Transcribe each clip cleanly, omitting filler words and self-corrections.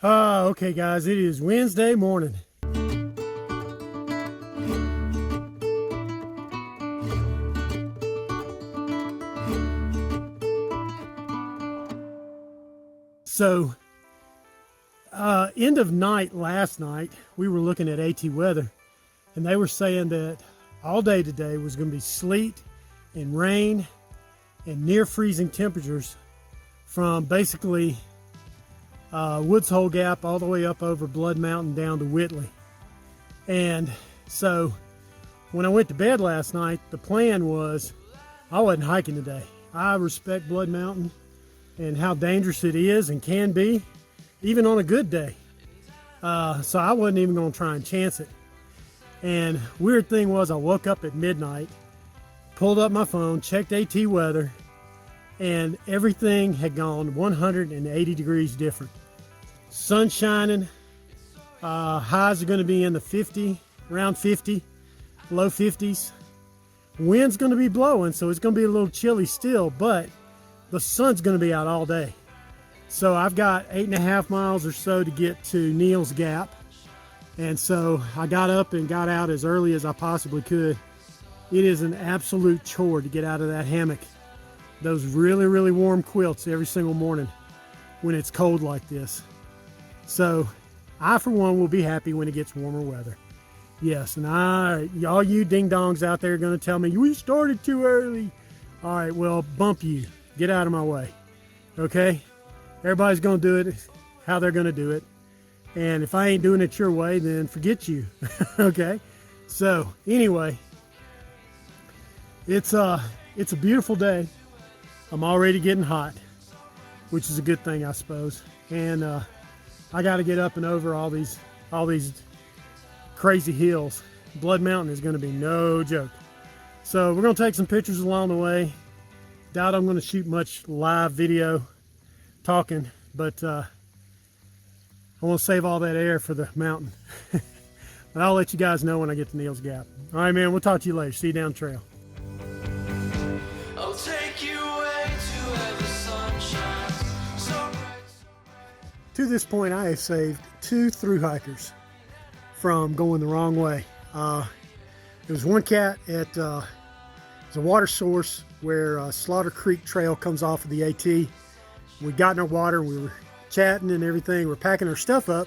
Okay guys, it is Wednesday morning. So, end of night last night, we were looking at AT weather, and they were saying that all day today was going to be sleet and rain and near freezing temperatures from basically Woods Hole Gap all the way up over Blood Mountain down to Whitley. And so when I went to bed last night, the plan was I wasn't hiking today. I respect Blood Mountain and how dangerous it is and can be, even on a good day. So I wasn't even going to try and chance it. And weird thing was, I woke up at midnight, pulled up my phone, checked AT weather, and everything had gone 180 degrees different. Sun shining, highs are going to be in the 50, around 50, low 50s. Wind's going to be blowing, so it's going to be a little chilly still, but the sun's going to be out all day. So I've got 8.5 miles or so to get to Neel's Gap. And so I got up and got out as early as I possibly could. It is an absolute chore to get out of that hammock. Those really, really warm quilts every single morning when it's cold like this. So I, for one, will be happy when it gets warmer weather. Yes, and all you ding-dongs out there are going to tell me, we started too early. All right, well, bump you. Get out of my way, okay? Everybody's going to do it how they're going to do it. And if I ain't doing it your way, then forget you, okay? So anyway, it's a beautiful day. I'm already getting hot, which is a good thing, I suppose. And I got to get up and over all these crazy hills. Blood Mountain is going to be no joke. So we're going to take some pictures along the way. Doubt I'm going to shoot much live video talking, but I want to save all that air for the mountain. But I'll let you guys know when I get to Neel's Gap. All right, man, we'll talk to you later. See you down the trail. I'll take you away to where the sun shines so bright. To this point, I have saved 2 through hikers from going the wrong way. There was one cat at there's a water source where Slaughter Creek Trail comes off of the AT. We got in our water, we were chatting and everything, we're packing our stuff up.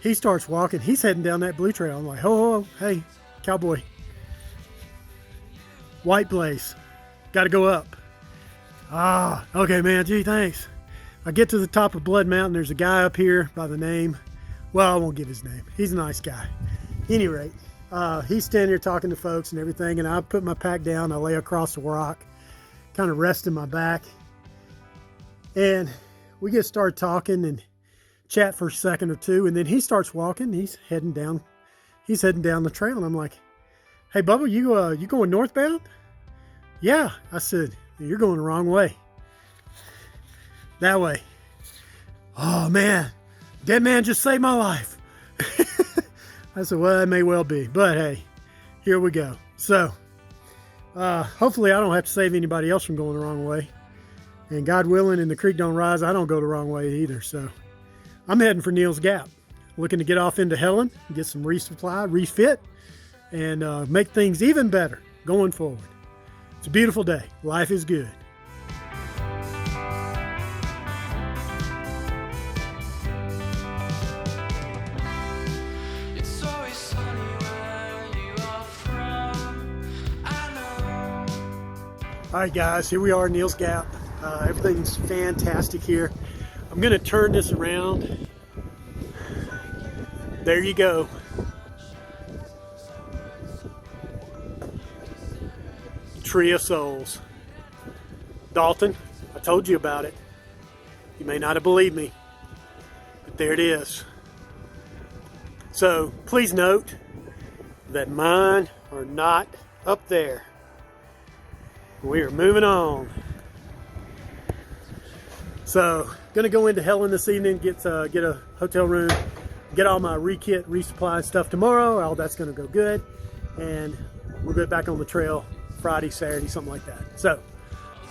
He starts walking, he's heading down that blue trail. I'm like, ho, hey, cowboy. White Blaze, got to go up. Okay, man, gee, thanks. I get to the top of Blood Mountain, there's a guy up here by the name, well, I won't give his name. He's a nice guy. Any rate, he's standing here talking to folks and everything, and I put my pack down, I lay across the rock, kind of resting my back. And we get started talking and chat for a second or two, and then he starts walking. He's heading down the trail, and I'm like, "Hey, Bubba, you going northbound?" "Yeah," I said. "You're going the wrong way. That way." "Oh man, that man just saved my life." I said, "Well, that may well be, but hey, here we go." So, hopefully, I don't have to save anybody else from going the wrong way. And God willing, and the creek don't rise, I don't go the wrong way either. So I'm heading for Neel's Gap, looking to get off into Helen, get some resupply, refit, and make things even better going forward. It's a beautiful day. Life is good. It's always sunny where you are from. I know. All right, guys, here we are, Neel's Gap. Everything's fantastic here. I'm going to turn this around. There you go. Tree of Souls. Dalton, I told you about it. You may not have believed me, but there it is. So please note that mine are not up there. We are moving on. So, gonna go into Helen this evening, get a hotel room, get all my rekit, resupply stuff tomorrow. All that's gonna go good, and we'll get back on the trail Friday, Saturday, something like that. So,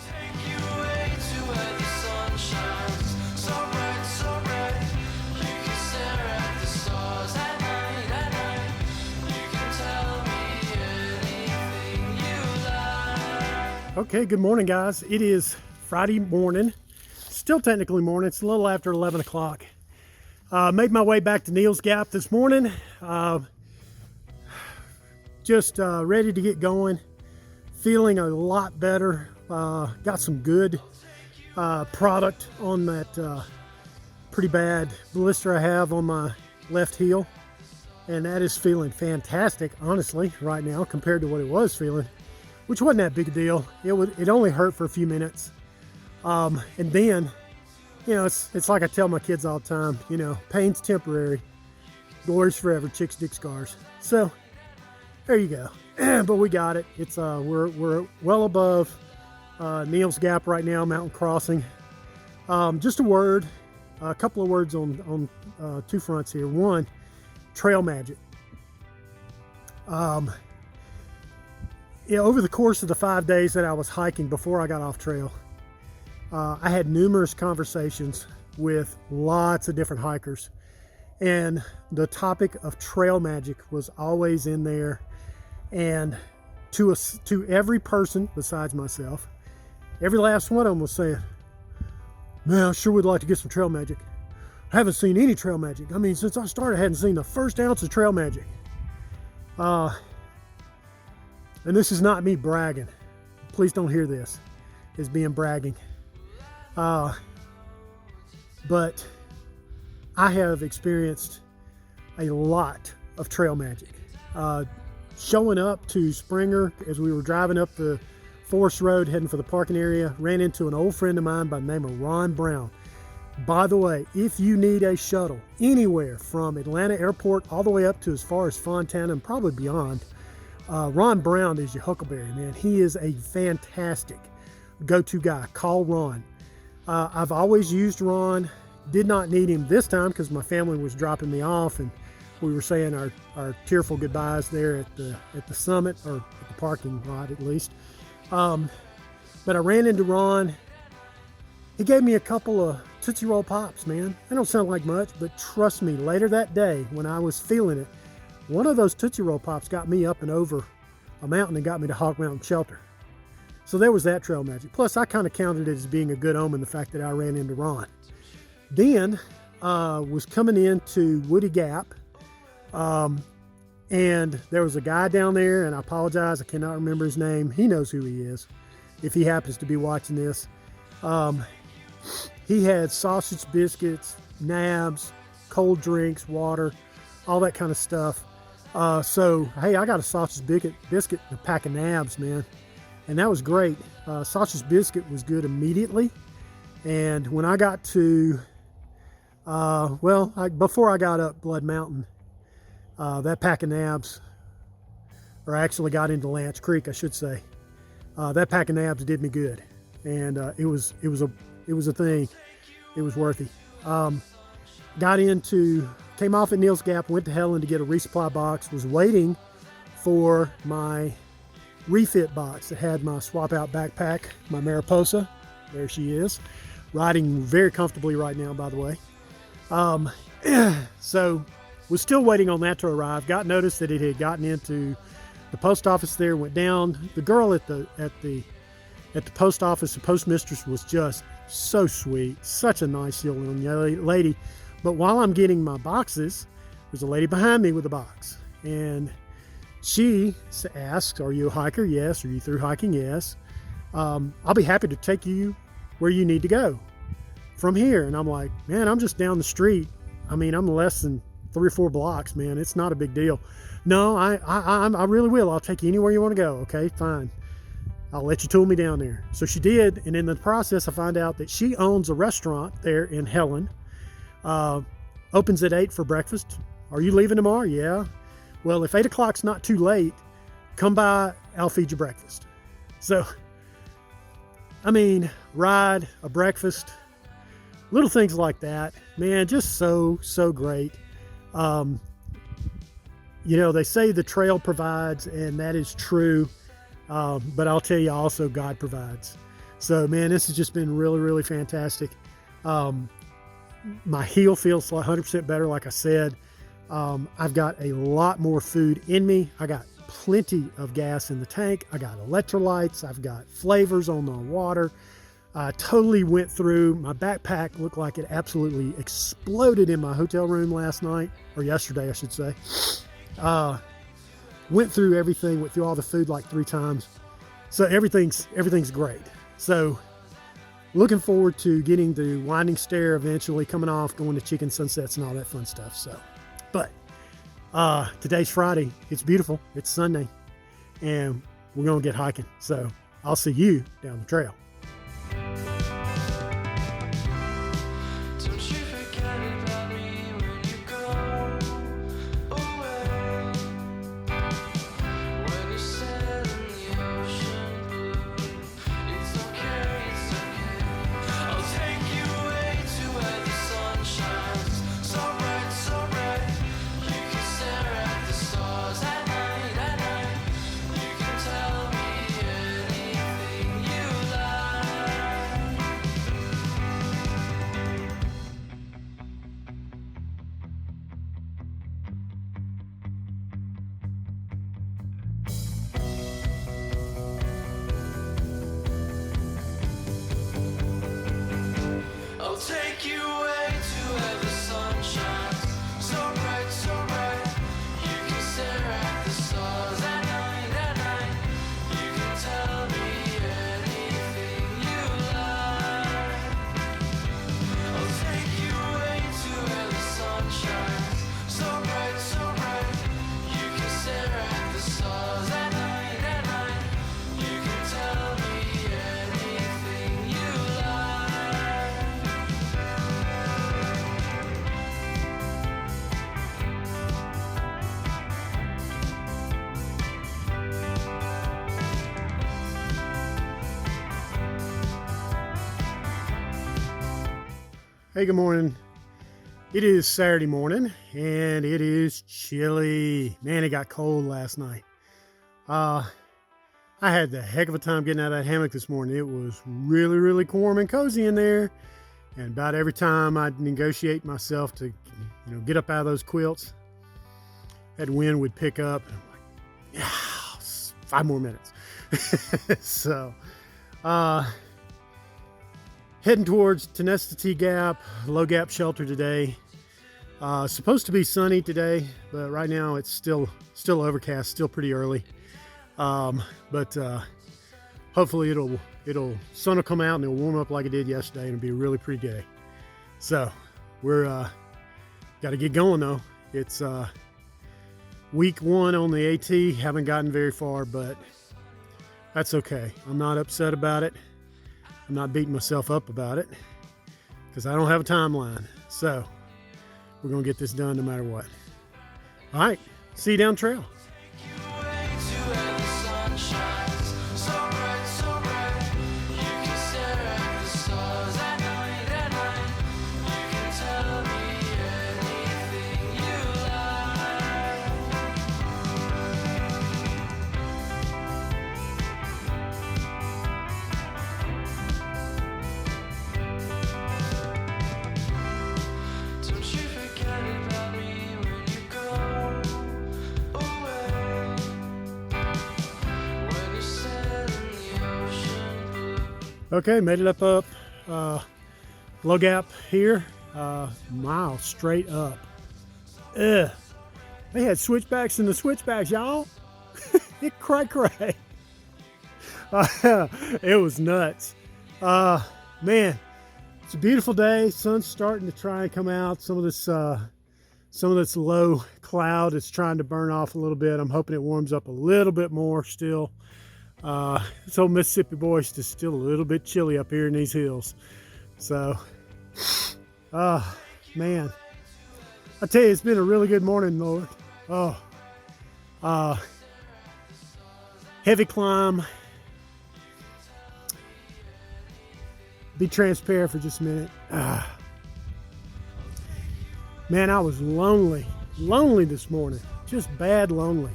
Take you away to where the sun shines so bright, so bright. You can Okay, good morning, guys. It is Friday morning. Still technically morning. It's a little after 11 o'clock. Made my way back to Neel's Gap this morning. Just ready to get going. Feeling a lot better. Got some good product on that pretty bad blister I have on my left heel. And that is feeling fantastic, honestly, right now compared to what it was feeling, which wasn't that big a deal. It only hurt for a few minutes. And then, you know, it's like I tell my kids all the time, you know, pain's temporary, glory's forever, chicks dig scars. So there you go. But we got it. It's we're well above Neel's Gap right now, mountain crossing. Just a couple of words on two fronts here. One, trail magic. Yeah, over the course of the 5 days that I was hiking before I got off trail, I had numerous conversations with lots of different hikers, and the topic of trail magic was always in there. And to every person besides myself, every last one of them was saying, "Man, I sure would like to get some trail magic. I haven't seen any trail magic. I mean, since I started, I hadn't seen the first ounce of trail magic." And this is not me bragging. Please don't hear this as being bragging. But I have experienced a lot of trail magic. Showing up to Springer as we were driving up the Forest Road heading for the parking area, ran into an old friend of mine by the name of Ron Brown. By the way, if you need a shuttle anywhere from Atlanta Airport all the way up to as far as Fontana and probably beyond, Ron Brown is your huckleberry, man. He is a fantastic go-to guy. Call Ron. I've always used Ron. Did not need him this time because my family was dropping me off and we were saying our tearful goodbyes there at the summit, or at the parking lot at least. But I ran into Ron. He gave me a couple of Tootsie Roll Pops, man. They don't sound like much, but trust me, later that day when I was feeling it, one of those Tootsie Roll Pops got me up and over a mountain and got me to Hog Mountain Shelter. So there was that trail magic. Plus, I kind of counted it as being a good omen, the fact that I ran into Ron. Then was coming into Woody Gap, and there was a guy down there, and I apologize, I cannot remember his name. He knows who he is, if he happens to be watching this. He had sausage biscuits, nabs, cold drinks, water, all that kind of stuff. So, hey, I got a sausage biscuit and a pack of nabs, man. And that was great. Sausage biscuit was good immediately. And when I got to, before I got up Blood Mountain, that pack of nabs, or I actually got into Lance Creek, I should say. That pack of nabs did me good. And it was a thing. It was worthy. Came off at Neel's Gap, went to Helen to get a resupply box, was waiting for my refit box that had my swap out backpack, my Mariposa. There she is, riding very comfortably right now, by the way. So was still waiting on that to arrive. Got notice that it had gotten into the post office there, went down. The girl at the post office, the postmistress, was just so sweet, such a nice young lady. But while I'm getting my boxes, there's a lady behind me with a box, and she asks, "Are you a hiker?" "Yes." "Are you through hiking?" "Yes." "I'll be happy to take you where you need to go from here." And I'm like, "Man, I'm just down the street. I mean, I'm less than 3 or 4 blocks, man. It's not a big deal." "No, I really will. I'll take you anywhere you want to go." "Okay, fine. I'll let you tool me down there." So she did, and in the process, I find out that she owns a restaurant there in Helen. Opens at 8 for breakfast. "Are you leaving tomorrow?" "Yeah." "Well, if 8 o'clock's not too late, come by, I'll feed you breakfast." So, I mean, ride, a breakfast, little things like that, man, just so great. You know, they say the trail provides, and that is true. But I'll tell you also, God provides. So, man, this has just been really fantastic. My heel feels 100% better, like I said. I've got a lot more food in me. I got plenty of gas in the tank. I got electrolytes. I've got flavors on the water. I totally went through. My backpack looked like it absolutely exploded in my hotel room last night, or yesterday, I should say. Went through everything, went through all the food like 3 times. So everything's great. So looking forward to getting the winding stair eventually, coming off, going to chicken sunsets and all that fun stuff. So, but today's Friday. It's beautiful. It's Sunday, and we're gonna get hiking. So I'll see you down the trail. Don't you forget about me when you go away. When you sail in the ocean blue, it's okay, it's okay. I'll take you away to where the sun shines so bright, so bright. You can stare at the stars at night, at night. You can tell me anything you like. I'll take you away to where the sun shines so bright, so bright. You can stare at the stars at night, at night. You can tell me anything you like. I'll take you away to where the sun shines so bright, so bright. You can stare at the stars at night, at night. You can tell me anything you like. Hey, good morning. It is Saturday morning, and it is chilly. Man, it got cold last night. I had the heck of a time getting out of that hammock this morning. It was really, really warm and cozy in there. And about every time I'd negotiate myself to, get up out of those quilts, that wind would pick up. And I'm like, yeah, 5 more minutes. So, heading towards Tenacity Gap, Low Gap Shelter today. Supposed to be sunny today, but right now it's still overcast, still pretty early. But hopefully sun will come out and it'll warm up like it did yesterday, and it'll be a really pretty day. So we're got to get going though. It's week 1 on the AT. Haven't gotten very far, but that's okay. I'm not upset about it. I'm not beating myself up about it because I don't have a timeline. So we're going to get this done no matter what. All right. See you down trail. You away to where the sun shines so bright, so bright. You can stare at the stars at night, at night. You can tell me anything you like. Don't you forget about me when you go away. When you sail in the ocean blue. Okay. Made it up Low Gap here. Mile straight up. Ugh. They had switchbacks in the switchbacks, y'all. It cray. It was nuts. Man, it's a beautiful day. Sun's starting to try and come out. Some of this low cloud is trying to burn off a little bit. I'm hoping it warms up a little bit more still. This old Mississippi boy is just still a little bit chilly up here in these hills. So, man, I tell you, it's been a really good morning, Lord. Heavy climb. Be transparent for just a minute. Man, I was lonely this morning. Just bad lonely.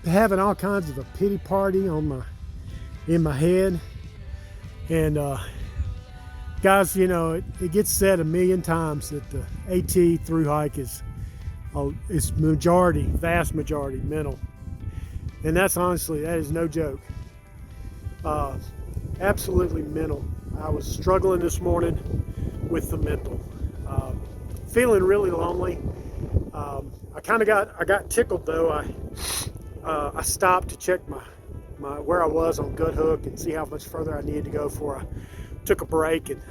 Having all kinds of a pity party in my head. And guys, it gets said a million times that the AT through hike is It's vast majority mental. And that is no joke. Absolutely mental. I was struggling this morning with the mental. Feeling really lonely. I got tickled though. I stopped to check my where I was on Gut Hook and see how much further I needed to go before I took a break and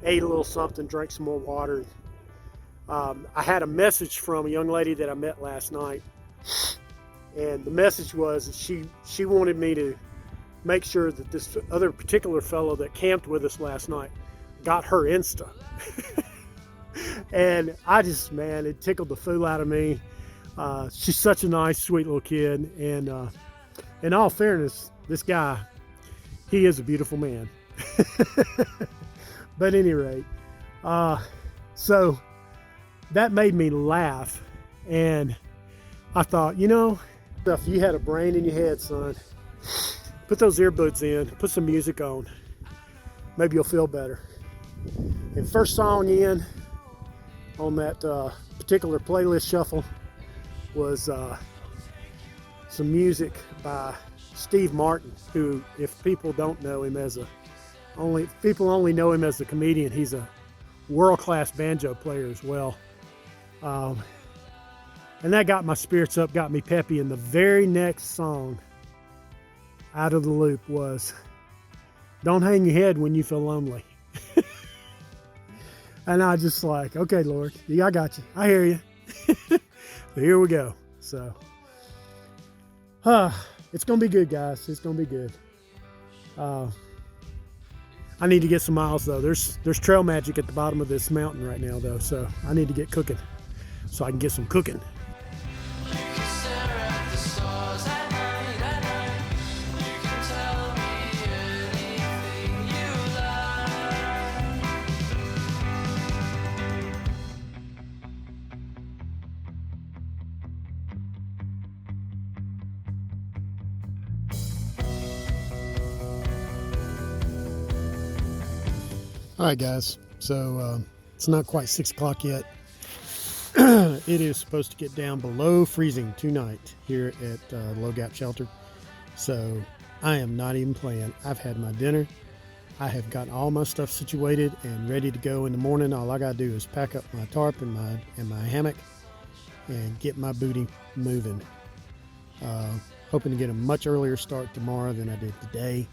ate a little something, drank some more water. I had a message from a young lady that I met last night, and the message was that she wanted me to make sure that this other particular fellow that camped with us last night got her Insta. And man, it tickled the fool out of me. She's such a nice, sweet little kid, and in all fairness, this guy, he is a beautiful man. But at any rate, so that made me laugh, and I thought, if you had a brain in your head, son, put those earbuds in, put some music on, maybe you'll feel better. And first song in on that particular playlist shuffle was some music by Steve Martin, who, if people don't know him people only know him as a comedian, he's a world-class banjo player as well. And that got my spirits up, got me peppy. And the very next song out of the loop was Don't Hang Your Head When You Feel Lonely. And I just like, okay, Lord, I got you. I hear you. So here we go. So, it's going to be good, guys. It's going to be good. I need to get some miles, though. There's trail magic at the bottom of this mountain right now, though. So I need to get cooking so I can get some cooking. All right, guys. So it's not quite 6 o'clock yet. It is supposed to get down below freezing tonight here at Low Gap Shelter. So I am not even playing. I've had my dinner. I have got all my stuff situated and ready to go in the morning. All I gotta do is pack up my tarp and my hammock and get my booty moving. Hoping to get a much earlier start tomorrow than I did today.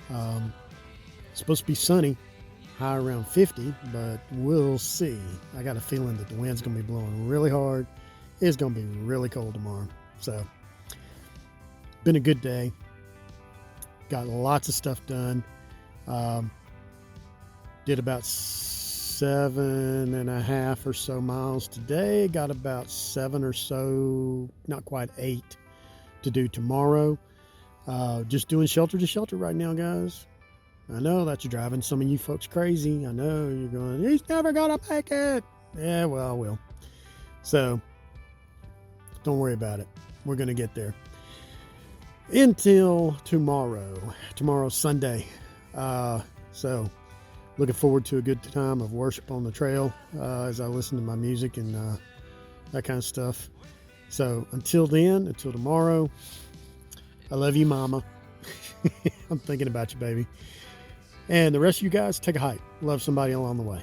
It's supposed to be sunny, high around 50, but we'll see. I got a feeling that the wind's going to be blowing really hard. It's going to be really cold tomorrow. So, been a good day. Got lots of stuff done. Did about 7.5 or so miles today. Got about 7 or so, not quite 8, to do tomorrow. Just doing shelter to shelter right now, guys. I know that's driving some of you folks crazy. I know you're going, he's never gonna make it. Yeah, well, I will. So don't worry about it. We're gonna get there. Until tomorrow. Tomorrow's Sunday. So looking forward to a good time of worship on the trail as I listen to my music and that kind of stuff. So until then, until tomorrow, I love you, Mama. I'm thinking about you, baby. And the rest of you guys, take a hike. Love somebody along the way.